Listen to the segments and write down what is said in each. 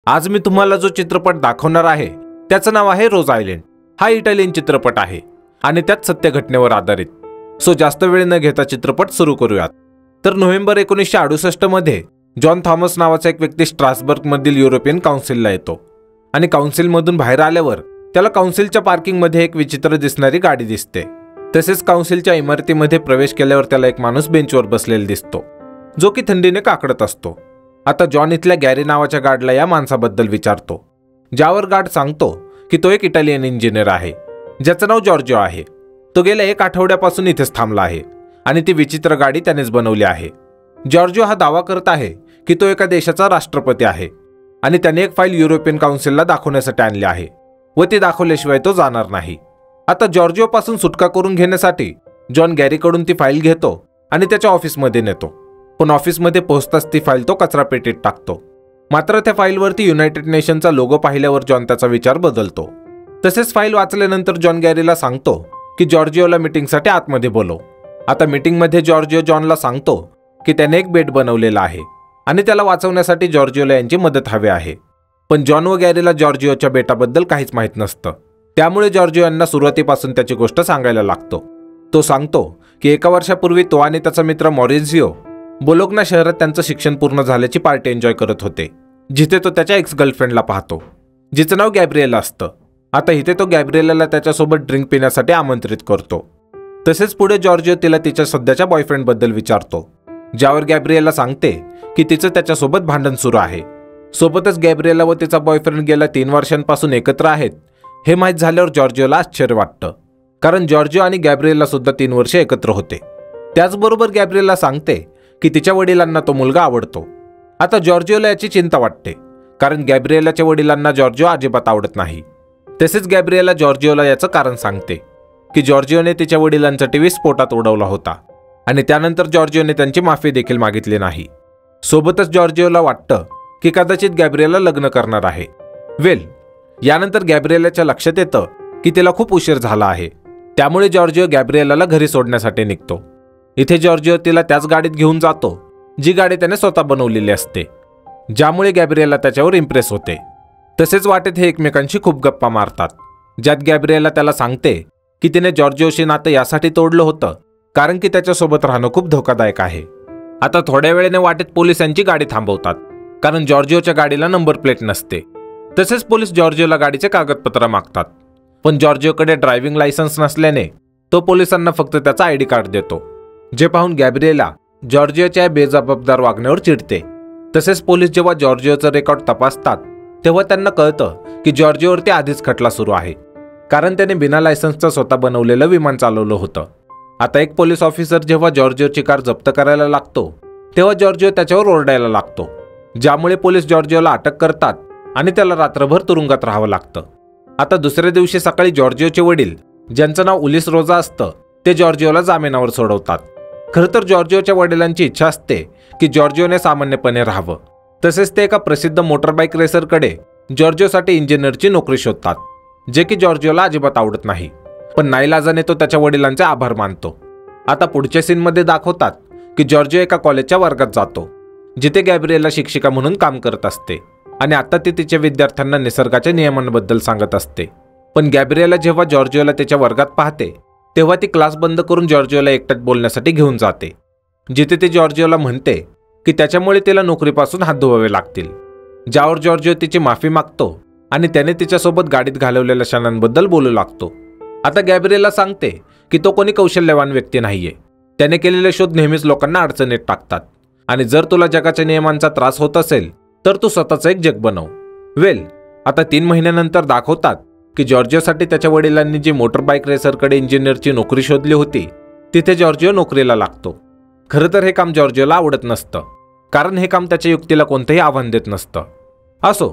आज मी तुम्हाला जो चित्रपट दाखवणार आहे त्याचं नाव आहे रोज आयलंड। हा इटालियन चित्रपट आहे आणि त्यात सत्य घटनेवर आधारित। सो जास्त वेळ न घेता चित्रपट सुरू करूयात। तर नोव्हेंबर 1968 मध्ये जॉन थॉमस नावाचा एक व्यक्ती स्ट्रासबर्ग मधील युरोपियन काउन्सिलला येतो आणि काउन्सिलमधून बाहेर आल्यावर त्याला काउन्सिलच्या पार्किंगमध्ये एक विचित्र दिसणारी गाडी दिसते। तसेच काउन्सिलच्या इमारतीमध्ये प्रवेश केल्यावर त्याला एक माणूस बेंचवर बसलेला दिसतो जो की थंडीने काकडत असतो। आता जॉन इथल्या गॅरी नावाच्या गार्डला या माणसाबद्दल विचारतो, ज्यावर गार्ड सांगतो की तो एक इटालियन इंजिनियर आहे ज्याचं नाव जॉर्जिओ आहे। तो गेल्या 1 आठवड्यापासून इथेच थांबला आहे आणि ती विचित्र गाडी त्यानेच बनवली आहे। जॉर्जिओ हा दावा करत आहे की तो एका देशाचा राष्ट्रपती आहे आणि त्याने एक फाईल युरोपियन काउन्सिलला दाखवण्यासाठी आणली आहे व ती दाखवल्याशिवाय तो जाणार नाही। आता जॉर्जिओ पासून सुटका करून घेण्यासाठी जॉन गॅरीकडून ती फाईल घेतो आणि त्याच्या ऑफिसमध्ये नेतो, पण ऑफिसमध्ये पोहोचताच ती फाईल तो कचरापेटीत टाकतो। मात्र त्या फाईलवरती युनायटेड नेशनचा लोगो पाहिल्यावर जॉन त्याचा विचार बदलतो। तसेच फाईल वाचल्यानंतर जॉन गॅरीला सांगतो की जॉर्जिओला मीटिंगसाठी आतमध्ये बोलव। आता मीटिंगमध्ये जॉर्जिओ जॉनला सांगतो की त्याने एक बेट बनवलेला आहे आणि त्याला वाचवण्यासाठी जॉर्जिओला यांची मदत हवी आहे। पण जॉन व गॅरीला जॉर्जिओच्या बेटाबद्दल काहीच माहीत नसतं, त्यामुळे जॉर्जिओ यांना सुरुवातीपासून त्याची गोष्ट सांगायला लागतो। तो सांगतो की 1 वर्षापूर्वी तो आणि त्याचा मित्र मॉरिझिओ बोलोग्ना शहरात त्यांचं शिक्षण पूर्ण झाल्याची पार्टी एन्जॉय करत होते, जिथे तो त्याच्या एक्स गर्लफ्रेंडला पाहतो जिचं नाव गॅब्रिएला असतं। आता इथे तो गॅब्रिएलाला त्याच्यासोबत ड्रिंक पिण्यासाठी आमंत्रित करतो। तसेच पुढे जॉर्जिओ तिला तिच्या सध्याच्या बॉयफ्रेंडबद्दल विचारतो, ज्यावर गॅब्रिएला सांगते की तिचं त्याच्यासोबत भांडण सुरू आहे। सोबतच गॅब्रिएला व तिचा बॉयफ्रेंड गेल्या 3 वर्षांपासून एकत्र आहेत हे माहीत झाल्यावर जॉर्जिओला आश्चर्य वाटतं, कारण जॉर्जिओ आणि गॅब्रिएला सुद्धा 3 वर्षे एकत्र होते। त्याचबरोबर गॅब्रिएला सांगते की तिच्या वडिलांना तो मुलगा आवडतो। आता जॉर्जिओला याची चिंता वाटते, कारण गॅब्रिएलाच्या वडिलांना जॉर्जिओ अजिबात आवडत नाही। तसेच गॅब्रिएला जॉर्जिओला याचं कारण सांगते की जॉर्जिओने तिच्या वडिलांचा टीव्ही स्फोटात उडवला होता आणि त्यानंतर जॉर्जिओने त्यांची माफी देखील मागितली नाही। सोबतच जॉर्जिओला वाटतं की कदाचित गॅब्रिएला लग्न करणार आहे। यानंतर गॅब्रिएलाच्या लक्षात येतं की तिला खूप उशीर झाला आहे, त्यामुळे जॉर्जिओ गॅब्रिएलाला घरी सोडण्यासाठी निघतो। इथे जॉर्जिओ तिला त्याच गाडीत घेऊन जातो जी गाडी त्याने स्वतः बनवलेली असते, ज्यामुळे गॅब्रिएला त्याच्यावर इम्प्रेस होते। तसेच वाटेत हे एकमेकांशी खूप गप्पा मारतात, ज्यात गॅब्रिएला त्याला सांगते की तिने जॉर्जिओशी नातं यासाठी तोडलं होतं कारण की त्याच्यासोबत राहणं खूप धोकादायक आहे। आता थोड्या वेळेने वाटेत पोलिसांची गाडी थांबवतात, कारण जॉर्जिओच्या गाडीला नंबर प्लेट नसते। तसेच पोलीस जॉर्जिओला गाडीचे कागदपत्र मागतात, पण जॉर्जिओकडे ड्रायव्हिंग लायसन्स नसल्याने तो पोलिसांना फक्त त्याचा आयडी कार्ड देतो, जे पाहून गॅब्रिएला जॉर्जिओच्या बेजबाबदार वागण्यावर चिडते। तसेच पोलीस जेव्हा जॉर्जिओचं रेकॉर्ड तपासतात तेव्हा त्यांना कळतं की जॉर्जिओवरती आधीच खटला सुरू आहे, कारण त्याने बिना लायसन्सचं स्वतः बनवलेलं विमान चालवलं होतं। आता एक पोलीस ऑफिसर जेव्हा जॉर्जिओची कार जप्त करायला लागतो तेव्हा जॉर्जिओ त्याच्यावर ओरडायला लागतो, ज्यामुळे पोलीस जॉर्जिओला अटक करतात आणि त्याला रात्रभर तुरुंगात राहावं लागतं। आता दुसऱ्या दिवशी सकाळी जॉर्जिओचे वडील, ज्यांचं नाव उलिस रोजा असतं, ते जॉर्जिओला जामिनावर सोडवतात। खरं तर जॉर्जिओच्या वडिलांची इच्छा असते की जॉर्जिओने सामान्यपणे राहावं। तसेच ते एका प्रसिद्ध मोटरबाईक रेसरकडे जॉर्जिओसाठी इंजिनियरची नोकरी शोधतात, जे की जॉर्जिओला अजिबात आवडत नाही, पण नाईलाजाने तो त्याच्या वडिलांचे आभार मानतो। आता पुढच्या सीनमध्ये दाखवतात की जॉर्जिओ एका कॉलेजच्या वर्गात जातो, जिथे गॅब्रिएला शिक्षिका म्हणून काम करत असते आणि आता ती तिच्या विद्यार्थ्यांना निसर्गाच्या नियमांबद्दल सांगत असते। पण गॅब्रिएला जेव्हा जॉर्जिओला त्याच्या वर्गात पाहते तेव्हा ती क्लास बंद करून जॉर्जिओला एकट्यात बोलण्यासाठी घेऊन जाते, जिथे ती जॉर्जिओला म्हणते की त्याच्यामुळे तिला नोकरीपासून हात धुवावे लागतील, ज्यावर जॉर्जिओ तिची माफी मागतो आणि त्याने तिच्यासोबत गाडीत घालवलेल्या क्षणांबद्दल बोलू लागतो। आता गॅब्रिएला सांगते की तो कोणी कौशल्यवान व्यक्ती नाहीये, त्याने केलेले शोध नेहमीच लोकांना अडचणीत टाकतात आणि जर तुला जगाच्या नियमांचा त्रास होत असेल तर तू स्वतःचं एक जग बनव। आता 3 महिन्यानंतर दाखवतात की जॉर्जिओसाठी त्याच्या वडिलांनी जी मोटरबाईक रेसरकडे इंजिनियरची नोकरी शोधली होती तिथे जॉर्जिओ नोकरीला लागतो। खरं तर हे काम जॉर्जिओला आवडत नसतं, कारण हे काम त्याच्या युक्तीला कोणतंही आव्हान देत नसतं। असो,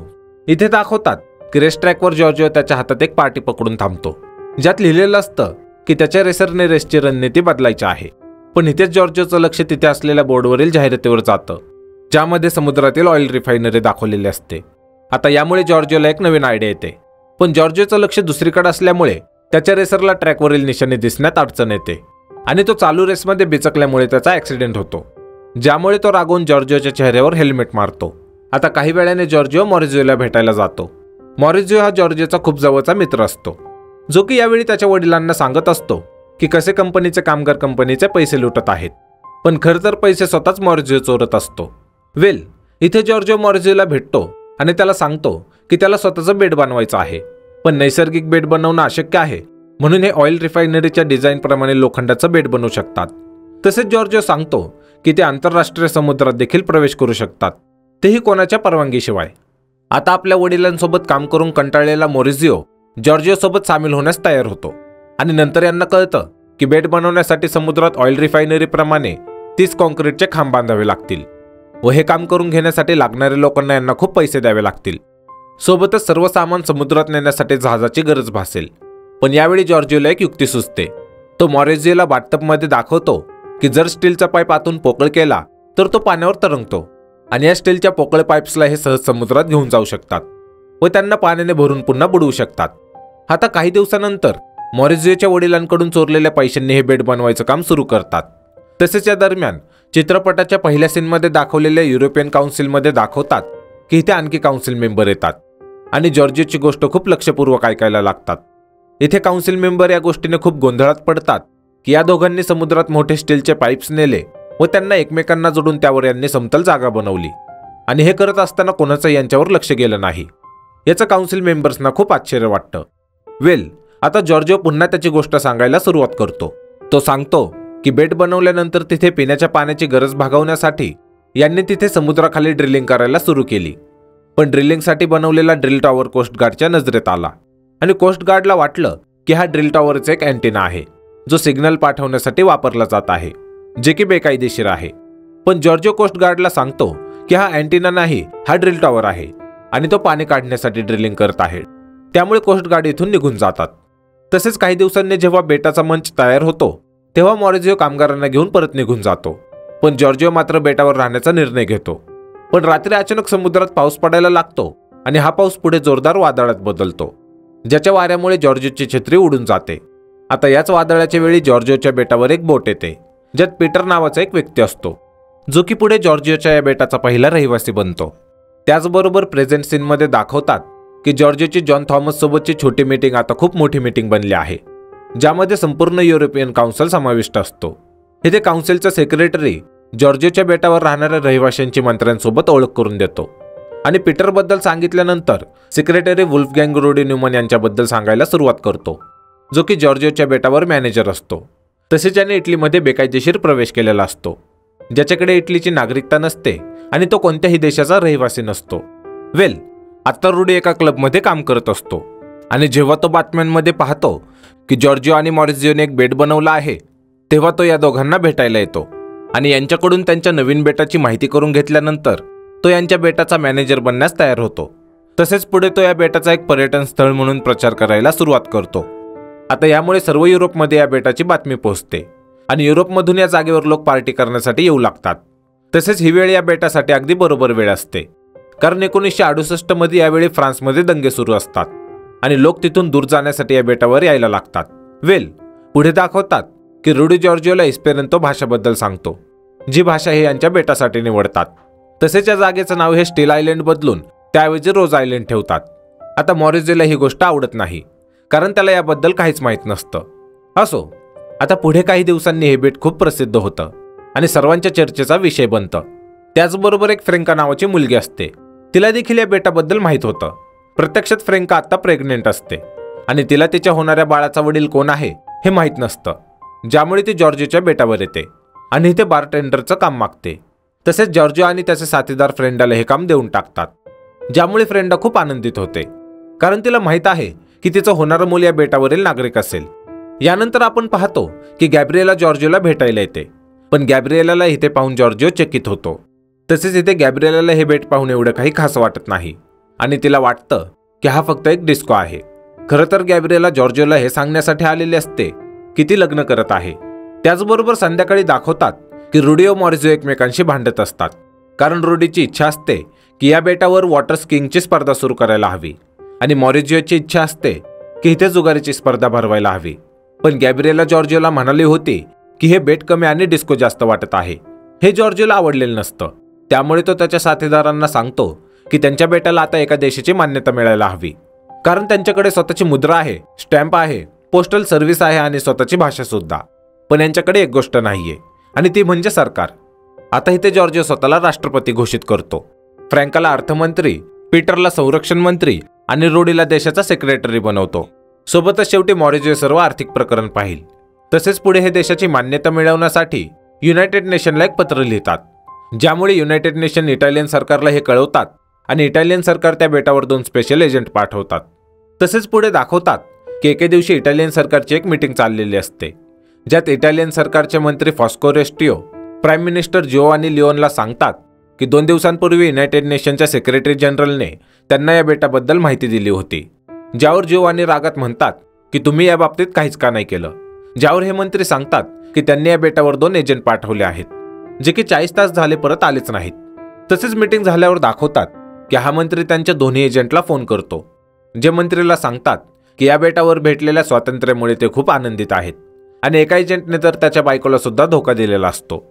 इथे दाखवतात की रेस ट्रॅकवर जॉर्जिओ त्याच्या हातात एक पाटी पकडून थांबतो, ज्यात लिहिलेलं असतं की त्याच्या रेसरने रेसची रणनीती बदलायची आहे। पण इथेच जॉर्जिओचं लक्ष तिथे असलेल्या बोर्डवरील जाहिरातीवर जातं, ज्यामध्ये समुद्रातील ऑइल रिफायनरी दाखवलेली असते। आता यामुळे जॉर्जिओला एक नवीन आयडिया येते, पण जॉर्जिओचं लक्ष दुसरीकडे असल्यामुळे त्याच्या रेसरला ट्रॅकवरील निशाणी दिसण्यात अडचण येते आणि तो चालू रेसमध्ये बिचकल्यामुळे त्याचा ॲक्सिडेंट होतो, ज्यामुळे तो रागवून जॉर्जिओच्या चेहऱ्यावर हेल्मेट मारतो आता काही वेळाने जॉर्जिओ मॉरिझिओला भेटायला जातो. मॉरिझिओ हा जॉर्जिओचा खूप जवळचा मित्र असतो, जो की यावेळी त्याच्या वडिलांना सांगत असतो की कसे कंपनीचे कामगार कंपनीचे पैसे लुटत आहेत, पण खरं तर पैसे स्वतःच मॉरिझिओ चोरत असतो. वेल, इथे जॉर्जिओ मॉरिझिओला भेटतो आणि त्याला सांगतो की त्याला स्वतःचं बेड बनवायचं आहे, पण नैसर्गिक बेड बनवणं अशक्य आहे, म्हणून हे ऑइल रिफायनरीच्या डिझाईनप्रमाणे लोखंडाचं बेड बनवू शकतात. तसेच जॉर्जिओ सांगतो की ते आंतरराष्ट्रीय समुद्रात देखील प्रवेश करू शकतात, तेही कोणाच्या परवानगीशिवाय. आता आपल्या वडिलांसोबत काम करून कंटाळलेला मॉरिझिओ जॉर्जिओ सोबत सामील होण्यास तयार होतो आणि नंतर यांना कळतं की बेड बनवण्यासाठी समुद्रात ऑइल रिफायनरीप्रमाणे 30 कॉन्क्रीटचे खांब बांधावे लागतील व हे काम करून घेण्यासाठी लागणाऱ्या लोकांना यांना खूप पैसे द्यावे लागतील. सोबतच सर्व सामान समुद्रात नेण्यासाठी जहाजाची गरज भासेल. पण यावेळी जॉर्जिओला एक युक्ती सुचते. तो मॉरिझिओला बाथटबमध्ये दाखवतो की जर स्टीलचा पाईप आतून पोकळ केला तर तो पाण्यावर तरंगतो आणि या स्टीलच्या पोकळ पाईप्सला हे सहज समुद्रात घेऊन जाऊ शकतात व त्यांना पाण्याने भरून पुन्हा बुडवू शकतात. आता काही दिवसानंतर मॉरिझिओच्या वडिलांकडून चोरलेल्या पैशांनी हे बेड बनवायचं काम सुरू करतात. तसेच या दरम्यान चित्रपटाच्या पहिल्या सीनमध्ये दाखवलेल्या युरोपियन काउन्सिलमध्ये दाखवतात की इथे आणखी काउन्सिल मेंबर येतात आणि जॉर्जिओची गोष्ट खूप लक्षपूर्वक ऐकायला लागतात. इथे काउन्सिल मेंबर या गोष्टीने खूप गोंधळात पडतात की या दोघांनी समुद्रात मोठे स्टीलचे पाईप्स नेले व त्यांना एकमेकांना जोडून त्यावर यांनी समतल जागा बनवली आणि हे करत असताना कोणाचं यांच्यावर लक्ष गेलं नाही. याचं काउन्सिल मेंबर्सना खूप आश्चर्य वाटतं. वेल, आता जॉर्जिओ पुन्हा त्याची गोष्ट सांगायला सुरुवात करतो. तो सांगतो की बेड बनवल्यानंतर तिथे पिण्याच्या पाण्याची गरज भागवण्यासाठी यांनी तिथे समुद्राखाली ड्रिलिंग करायला सुरू केली, पण ड्रिलिंगसाठी बनवलेला ड्रिल टॉवर कोस्टगार्डच्या नजरेत आला आणि कोस्टगार्डला वाटलं की हा ड्रिल टॉवरचा एक अँटेना आहे जो सिग्नल पाठवण्यासाठी वापरला जात आहे, जे की बेकायदेशीर आहे. पण जॉर्जिओ कोस्टगार्डला सांगतो की हा अँटेना नाही, हा ड्रिल टॉवर आहे आणि तो पाणी काढण्यासाठी ड्रिलिंग करत आहे. त्यामुळे कोस्टगार्ड इथून निघून जातात. तसेच काही दिवसांनी जेव्हा बेटाचा मंच तयार होतो तेव्हा मॉरिझिओ कामगारांना घेऊन परत निघून जातो, पण जॉर्जिओ मात्र बेटावर राहण्याचा निर्णय घेतो. पण रात्री अचानक समुद्रात पाऊस पडायला लागतो आणि हा पाऊस पुढे जोरदार वादळात बदलतो, ज्याच्या वाऱ्यामुळे जॉर्जिओची छत्री उडून जाते. आता याच वादळाच्या वेळी जॉर्जिओच्या बेटावर एक बोट येते, ज्यात पीटर नावाचा एक व्यक्ती असतो, जो की पुढे जॉर्जिओच्या या बेटाचा पहिला रहिवासी बनतो. त्याचबरोबर प्रेझेंट सीनमध्ये दाखवतात की जॉर्जिओची जॉन थॉमस सोबतची छोटी मीटिंग आता खूप मोठी मीटिंग बनली आहे, ज्यामध्ये संपूर्ण युरोपियन काउन्सिल समाविष्ट असतो. इथे काउन्सिलचा सेक्रेटरी जॉर्जिओच्या बेटावर राहणाऱ्या रहिवाशांची मंत्र्यांसोबत ओळख करून देतो आणि पीटरबद्दल सांगितल्यानंतर सेक्रेटरी वुल्फगँग रुडी न्यूमन यांच्याबद्दल सांगायला सुरुवात करतो, जो की जॉर्जिओच्या बेटावर मॅनेजर असतो. तसेच त्याने इटलीमध्ये बेकायदेशीर प्रवेश केलेला असतो, ज्याच्याकडे इटलीची नागरिकता नसते आणि तो कोणत्याही देशाचा रहिवासी नसतो. वेल, आता रुडी एका क्लबमध्ये काम करत असतो आणि जेव्हा तो बातम्यांमध्ये पाहतो की जॉर्जिओ आणि मॉरिझिओने एक बेट बनवला आहे, तेव्हा तो या दोघांना भेटायला येतो आणि यांच्याकडून त्यांच्या नवीन बेटाची माहिती करून घेतल्यानंतर तो यांच्या बेटाचा मॅनेजर बनण्यास तयार होतो. तसेच पुढे तो या बेटाचा एक पर्यटन स्थळ म्हणून प्रचार करायला सुरुवात करतो. आता यामुळे सर्व युरोपमध्ये या बेटाची बातमी पोहोचते आणि युरोपमधून या जागेवर लोक पार्टी करण्यासाठी येऊ लागतात. तसेच ही वेळ या बेटासाठी अगदी बरोबर वेळ असते, कारण 1968 मध्ये यावेळी फ्रान्समध्ये दंगे सुरू असतात आणि लोक तिथून दूर जाण्यासाठी या बेटावर यायला लागतात. वेल, पुढे दाखवतात की रुडी जॉर्जिओला इस्पेरंतो भाषेबद्दल सांगतो, जी भाषा हे यांच्या बेटासाठी निवडतात. तसेच या जागेचं नाव हे स्टील आयलंड बदलून त्याऐवजी रोज आयलंड ठेवतात. आता मॉरिझिओला ही गोष्ट आवडत नाही, कारण त्याला याबद्दल काहीच माहीत नसतं. असो, आता पुढे काही दिवसांनी हे बेट खूप प्रसिद्ध होतं आणि सर्वांच्या चर्चेचा विषय बनतं. त्याचबरोबर एक फ्रेंका नावाची मुलगी असते, तिला देखील या बेटाबद्दल माहीत होतं. प्रत्यक्षात फ्रेंका आता प्रेग्नेंट असते आणि तिला तिच्या होणाऱ्या बाळाचा वडील कोण आहे हे माहीत नसतं, ज्यामुळे ती जॉर्जिओच्या बेटावर येते आणि इथे बारटेंडरचं काम मागते. तसेच जॉर्जिओ आणि त्याचे साथीदार फ्रेंडाला हे काम देऊन टाकतात, ज्यामुळे फ्रेंडा खूप आनंदित होते, कारण तिला माहीत आहे की तिचं होणारं मूल या बेटावरील नागरिक असेल. यानंतर आपण पाहतो की गॅब्रिएला जॉर्जिओला भेटायला येते, पण गॅब्रिएलाला इथे पाहून जॉर्जिओ चकित होतो. तसेच इथे गॅब्रिएलाला हे बेट पाहून एवढं काही खास वाटत नाही आणि तिला वाटतं की हा फक्त एक डिस्को आहे. खरं तर गॅब्रिएला जॉर्जिओला हे सांगण्यासाठी आलेली असते की ती लग्न करत आहे. त्याचबरोबर संध्याकाळी दाखवतात की रुडी व मॉरिझिओ एकमेकांशी भांडत असतात, कारण रुडीची इच्छा असते की या बेटावर वॉटर स्कीइंगची स्पर्धा सुरू करायला हवी आणि मॉरिझिओची इच्छा असते की इथे जुगारीची स्पर्धा भरवायला हवी. पण गॅब्रिएला जॉर्जिओला म्हणाली होती की हे बेट कमी आणि डिस्को जास्त वाटत आहे. हे जॉर्जिओला आवडलेलं नसतं, त्यामुळे तो त्याच्या साथीदारांना सांगतो की त्यांच्या बेटाला आता एका देशाची मान्यता मिळायला हवी, कारण त्यांच्याकडे स्वतःची मुद्रा आहे, स्टॅम्प आहे, पोस्टल सर्व्हिस आहे आणि स्वतःची भाषा सुद्धा. पण यांच्याकडे एक गोष्ट नाहीये आणि ती म्हणजे सरकार. आता इथे जॉर्जिओ स्वतःला राष्ट्रपती घोषित करतो, फ्रँकाला अर्थमंत्री, पीटरला संरक्षण मंत्री आणि रोडीला देशाचा सेक्रेटरी बनवतो. सोबतच शेवटी मॉरिझिओ सर्व आर्थिक प्रकरण पाहिल. तसेच पुढे हे देशाची मान्यता मिळवण्यासाठी युनायटेड नेशनला एक पत्र लिहितात, ज्यामुळे युनायटेड नेशन इटालियन सरकारला हे कळवतात आणि इटालियन सरकार त्या बेटावर 2 स्पेशल एजंट पाठवतात. तसेच पुढे दाखवतात की एके दिवशी इटालियन सरकारची एक मीटिंग चाललेली असते, ज्यात इटालियन सरकारचे मंत्री फॉस्को रेस्टिओ प्राईम मिनिस्टर जिओवानी लिओनला सांगतात की 2 दिवसांपूर्वी युनायटेड नेशनच्या सेक्रेटरी जनरलने त्यांना या बेटाबद्दल माहिती दिली होती. ज्यावर जिओवानी रागात म्हणतात की तुम्ही या बाबतीत काहीच का नाही केलं. ज्यावर हे मंत्री सांगतात की त्यांनी या बेटावर 2 एजंट पाठवले आहेत, जे की 40 तास झाले परत आलेच नाहीत. तसेच मीटिंग झाल्यावर दाखवतात की हा मंत्री त्यांच्या दोन्ही एजंटला फोन करतो, जे मंत्रीला सांगतात की या बेटावर भेटलेल्या स्वातंत्र्यामुळे ते खूप आनंदित आहेत आणि एका एजंटने तर त्याच्या बायकोला सुद्धा धोका दिलेला असतो.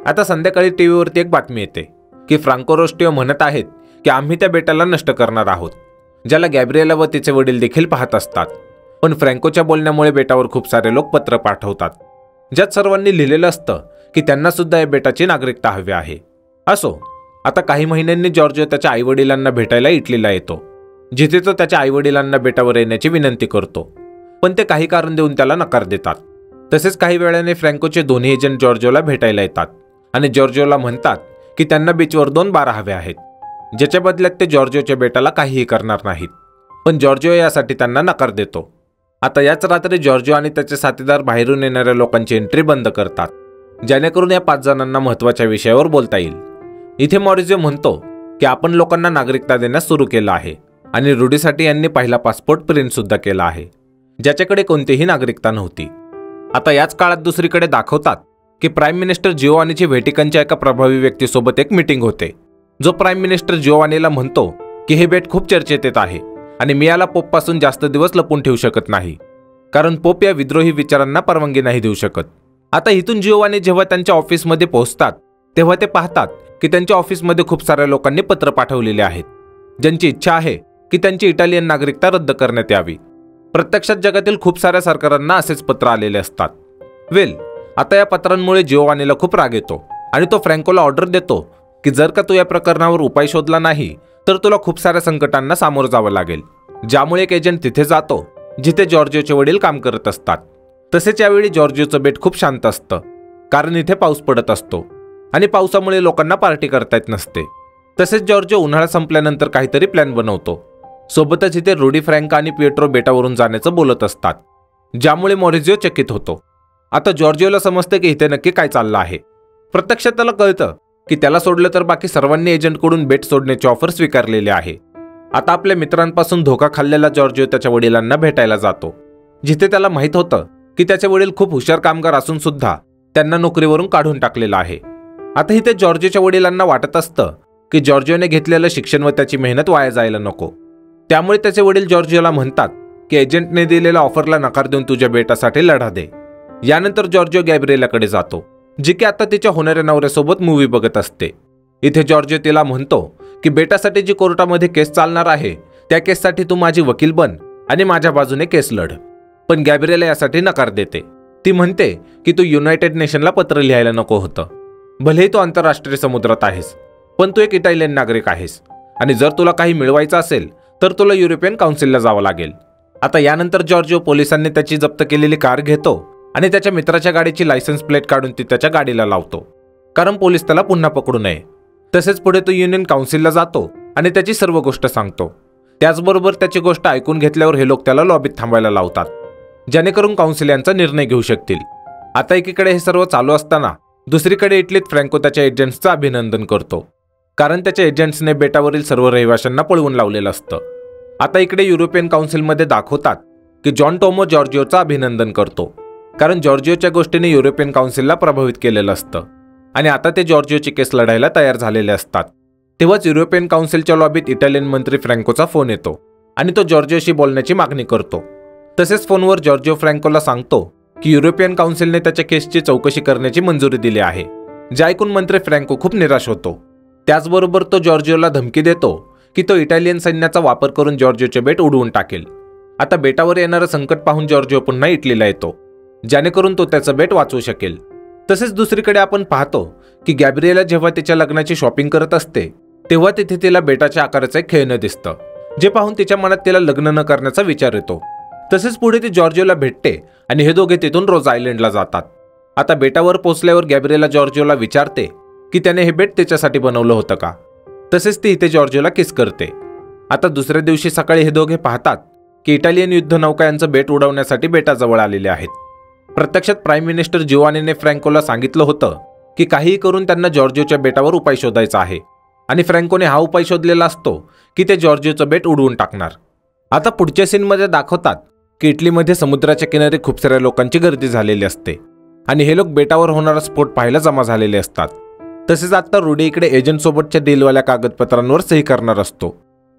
आता संध्याकाळी टीव्हीवरती एक बातमी येते की फ्रांको रेस्टिओ म्हणत आहेत की आम्ही त्या बेटाला नष्ट करणार आहोत, ज्याला गॅब्रिएला व तिचे वडील देखील पाहत असतात. पण फ्रँकोच्या बोलण्यामुळे बेटावर खूप सारे लोक पत्र पाठवतात, ज्यात सर्वांनी लिहिलेलं असतं की त्यांना सुद्धा या बेटाची नागरिकता हवी आहे. असो, आता काही महिन्यांनी जॉर्जिओ त्याच्या आईवडिलांना भेटायला इटलीला येतो, जिथे तो त्याच्या आईवडिलांना बेटावर येण्याची विनंती करतो, पण ते काही कारण देऊन त्याला नकार देतात. तसेच काही वेळाने फ्रँकोचे दोन्ही एजंट जॉर्जिओला भेटायला येतात आणि जॉर्जिओला म्हणतात की त्यांना बीचवर 2 बार हवे आहेत, ज्याच्या बदल्यात ते जॉर्जिओच्या बेटाला काहीही करणार नाहीत. पण जॉर्जिओ यासाठी त्यांना नकार देतो. आता याच रात्री जॉर्जिओ आणि त्याचे साथीदार बाहेरून येणाऱ्या लोकांची एंट्री बंद करतात, जेणेकरून या 5 जणांना महत्त्वाच्या विषयावर बोलता येईल. इथे मॉरिझिओ म्हणतो की आपण लोकांना नागरिकता देण्यास सुरू केलं आहे आणि रुडीसाठी यांनी पहिला पासपोर्ट प्रिंट सुद्धा केला आहे, ज्याच्याकडे कोणतीही नागरिकता नव्हती. आता याच काळात दुसरीकडे दाखवतात की प्राईम मिनिस्टर जिओवानीची व्हॅटिकनच्या एका प्रभावी व्यक्तीसोबत एक मीटिंग होते, जो प्राईम मिनिस्टर जिओवानीला म्हणतो की हे बेट खूप चर्चेत येत आहे आणि मी याला पोपपासून जास्त दिवस लपून ठेवू शकत नाही, कारण पोप या विद्रोही विचारांना परवानगी नाही देऊ शकत. आता इथून जिओवानी जेव्हा त्यांच्या ऑफिसमध्ये पोहोचतात तेव्हा ते पाहतात की त्यांच्या ऑफिसमध्ये खूप साऱ्या लोकांनी पत्र पाठवलेले आहेत, ज्यांची इच्छा आहे की त्यांची इटालियन नागरिकता रद्द करण्यात यावी. प्रत्यक्षात जगातील खूप साऱ्या सरकारांना असेच पत्र आलेले असतात. आता या पत्रांमुळे जिओवानीला खूप राग येतो आणि तो फ्रँकोला ऑर्डर देतो की जर का तू या प्रकरणावर उपाय शोधला नाही तर तुला खूप साऱ्या संकटांना सामोरं जावं लागेल. ज्यामुळे एक एजंट तिथे जातो जिथे जॉर्जिओचे वडील काम करत असतात. तसेच यावेळी जॉर्जिओचं बेट खूप शांत असतं, कारण इथे पाऊस पडत असतो आणि पावसामुळे लोकांना पार्टी करता येत नसते. तसेच जॉर्जिओ उन्हाळा संपल्यानंतर काहीतरी प्लॅन बनवतो. सोबतच इथे रुडी, फ्रँका आणि पिएट्रो बेटावरून जाण्याचं बोलत असतात, ज्यामुळे मॉरिझिओ चकित होतो. आता जॉर्जिओला समजते की इथे नक्की काय चाललं आहे. प्रत्यक्षात त्याला कळतं की त्याला सोडलं तर बाकी सर्वांनी एजंटकडून बेट सोडण्याची ऑफर स्वीकारलेली आहे. आता आपल्या मित्रांपासून धोका खाल्लेला जॉर्जिओ त्याच्या वडिलांना भेटायला जातो, जिथे त्याला माहीत होतं की त्याचे वडील खूप हुशार कामगार असून सुद्धा त्यांना नोकरीवरून काढून टाकलेलं आहे. आता इथे जॉर्जिओच्या वडिलांना वाटत असतं की जॉर्जिओने घेतलेलं शिक्षण व त्याची मेहनत वाया जायला नको. त्यामुळे त्याचे वडील जॉर्जिओला म्हणतात की एजंटने दिलेल्या ऑफरला नकार देऊन तुझ्या बेटासाठी लढा दे. यानंतर जॉर्जिओ गॅब्रिएलाकडे जातो, जी की आता तिच्या होणाऱ्या नवऱ्यासोबत मूवी बघत असते. इथे जॉर्जिओ तिला म्हणतो की बेटासाठी जी कोर्टामध्ये केस चालणार आहे त्या केससाठी तू माझी वकील बन आणि माझ्या बाजूने केस लढ. पण गॅब्रिएला यासाठी नकार देते. ती म्हणते की तू युनायटेड नेशनला पत्र लिहायला नको होतं. भलेही तू आंतरराष्ट्रीय समुद्रात आहेस, पण तू एक इटालियन नागरिक आहेस आणि जर तुला काही मिळवायचं असेल तर तुला युरोपियन काउन्सिलला जावं लागेल. आता यानंतर जॉर्जिओ पोलिसांनी त्याची जप्त केलेली कार घेतो आणि त्याच्या मित्राच्या गाडीची लायसन्स प्लेट काढून ती त्याच्या गाडीला लावतो, कारण पोलीस त्याला पुन्हा पकडू नये. तसेच पुढे तो युनियन काउन्सिलला जातो आणि त्याची सर्व गोष्ट सांगतो. त्याचबरोबर त्याची गोष्ट ऐकून घेतल्यावर हे लोक त्याला लॉबीत थांबायला लावतात, जेणेकरून काउन्सिल यांचा निर्णय घेऊ शकतील. आता एकीकडे हे सर्व चालू असताना दुसरीकडे इटलीत फ्रँको त्याच्या एजंट्सचं अभिनंदन करतो, कारण त्याच्या एजंट्सने बेटावरील सर्व रहिवाशांना पळवून लावलेलं असतं. आता इकडे युरोपियन काउन्सिलमध्ये दाखवतात की जॉन टोमो जॉर्जिओचं अभिनंदन करतो, कारण जॉर्जिओच्या गोष्टीने युरोपियन काउन्सिलला प्रभावित केलेलं असतं आणि आता ते जॉर्जिओची केस लढायला तयार झालेले असतात. तेव्हाच युरोपियन काउन्सिलच्या लॉबीत इटालियन मंत्री फ्रँकोचा फोन येतो आणि तो जॉर्जिओशी बोलण्याची मागणी करतो. तसेच फोनवर जॉर्जिओ फ्रँकोला सांगतो की युरोपियन काउन्सिलने त्याच्या केसची चौकशी करण्याची मंजुरी दिली आहे जे ऐकून मंत्री फ्रँको खूप निराश होतो. त्याचबरोबर तो जॉर्जिओला धमकी देतो की तो इटालियन सैन्याचा वापर करून जॉर्जिओचे बेट उडवून टाकेल. आता बेटावर येणारं संकट पाहून जॉर्जिओ पुन्हा इटलीला येतो, जेणेकरून तो त्याचं बेट वाचवू शकेल. तसेच दुसरीकडे आपण पाहतो की गॅब्रिएला जेव्हा तिच्या लग्नाची शॉपिंग करत असते तेव्हा तिथे तिला बेटाच्या आकाराचं एक खेळणं दिसतं, जे पाहून तिच्या मनात तिला लग्न न करण्याचा विचार येतो. तसेच पुढे ती जॉर्जिओला भेटते आणि हे दोघे तिथून रोज आयलंडला जातात. आता बेटावर पोहोचल्यावर गॅब्रिएला जॉर्जिओला विचारते की त्याने हे बेट तिच्यासाठी बनवलं होतं का. तसेच ती इथे जॉर्जिओला किस करते. आता दुसऱ्या दिवशी सकाळी हे दोघे पाहतात की इटालियन युद्धनौका यांचं बेट उडवण्यासाठी बेटाजवळ आलेले आहेत. प्रत्यक्षात प्राईम मिनिस्टर जिओवानीने फ्रँकोला सांगितलं होतं की काहीही करून त्यांना जॉर्जिओच्या बेटावर उपाय शोधायचा आहे आणि फ्रँकोने हा उपाय शोधलेला असतो की ते जॉर्जिओचं बेट उडवून टाकणार. आता पुढच्या सीनमध्ये दाखवतात की इटलीमध्ये समुद्राच्या किनारी खूप साऱ्या लोकांची गर्दी झालेली असते आणि हे लोक बेटावर होणारा स्फोट पाहायला जमा झालेले असतात. तसेच आता रुडी इकडे एजंटसोबतच्या डीलवाल्या कागदपत्रांवर सही करणार असतो.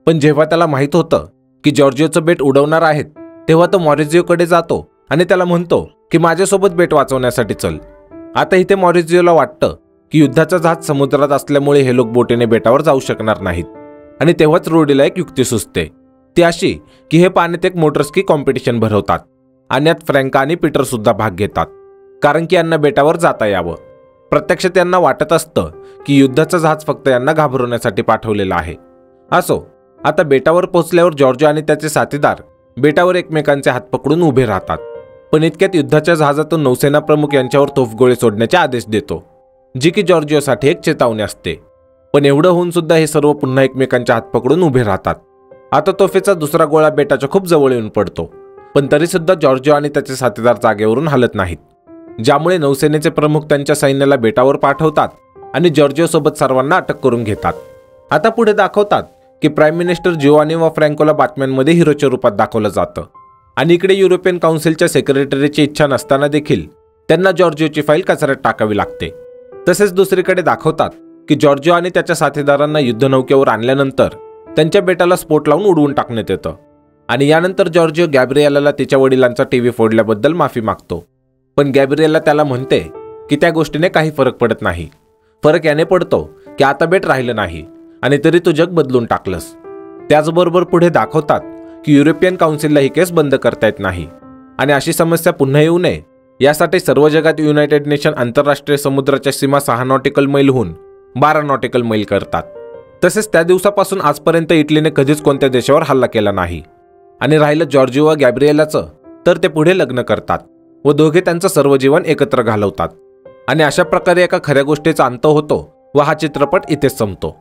पण जेव्हा त्याला माहीत होतं की जॉर्जिओचं बेट उडवणार आहेत तेव्हा तो मॉरिझिओकडे जातो आणि त्याला म्हणतो की माझ्यासोबत बेट वाचवण्यासाठी चल. आता इथे मॉरिझिओला वाटतं की युद्धाचा जहाज समुद्रात असल्यामुळे हे लोक बोटीने बेटावर जाऊ शकणार नाहीत आणि तेव्हाच रुडीला एक युक्ती सुचते. ती अशी की हे पाण्यात एक मोटरस्की कॉम्पिटिशन भरवतात आणि यात फ्रँका आणि पीटर सुद्धा भाग घेतात, कारण की यांना बेटावर जाता यावं. प्रत्यक्षात यांना वाटत असतं की युद्धाचं जहाज फक्त यांना घाबरवण्यासाठी पाठवलेलं आहे. असो, आता बेटावर पोहोचल्यावर जॉर्जिओ आणि त्याचे साथीदार बेटावर एकमेकांचे हात पकडून उभे राहतात. पण इतक्यात युद्धाच्या जहाजातून नौसेना प्रमुख यांच्यावर तोफगोळे सोडण्याचे आदेश देतो, जी की जॉर्जिओसाठी एक चेतावणी असते. पण एवढं होऊन सुद्धा हे सर्व पुन्हा एकमेकांच्या हात पकडून उभे राहतात. आता तोफेचा दुसरा गोळा बेटाच्या खूप जवळ येऊन पडतो, पण तरी सुद्धा जॉर्जिओ आणि त्याचे साथीदार जागेवरून हलत नाहीत, ज्यामुळे नौसेनेचे प्रमुख त्यांच्या सैन्याला बेटावर पाठवतात आणि जॉर्जिओ सोबत सर्वांना अटक करून घेतात. आता पुढे दाखवतात की प्राईम मिनिस्टर जिओवानी व फ्रँकोला बातम्यांमध्ये हिरोच्या रूपात दाखवलं जातं आणि इकडे युरोपियन काउन्सिलच्या सेक्रेटरीची इच्छा नसताना देखील त्यांना जॉर्जिओची फाईल कचऱ्यात टाकावी लागते. तसेच दुसरीकडे दाखवतात की जॉर्जिओ आणि त्याच्या साथीदारांना युद्धनौकेवर आणल्यानंतर त्यांच्या बेटाला स्फोट लावून उडवून टाकण्यात येतं आणि यानंतर जॉर्जिओ गॅब्रिएलाला तिच्या वडिलांचा टीव्ही फोडल्याबद्दल माफी मागतो. पण गॅब्रिएला त्याला म्हणते की त्या गोष्टीने काही फरक पडत नाही. फरक याने पडतो की आता बेट राहिलं नाही आणि तरी तू जग बदलून टाकलंस. त्याचबरोबर पुढे दाखवतात की युरोपियन काउन्सिलला ही केस बंद करता येत नाही आणि अशी समस्या पुन्हा येऊ नये यासाठी सर्व जगात युनायटेड नेशन आंतरराष्ट्रीय समुद्राच्या सीमा 6 नॉटिकल मैलहून 12 नॉटिकल मैल करतात. तसेच त्या दिवसापासून आजपर्यंत इटलीने कधीच कोणत्या देशावर हल्ला केला नाही. आणि राहिलं जॉर्जिओ व गॅब्रिएलाचं, तर ते पुढे लग्न करतात व दोघे त्यांचं सर्व जीवन एकत्र घालवतात आणि अशा प्रकारे एका खऱ्या गोष्टीचा अंत होतो व हा चित्रपट इथेच संपतो.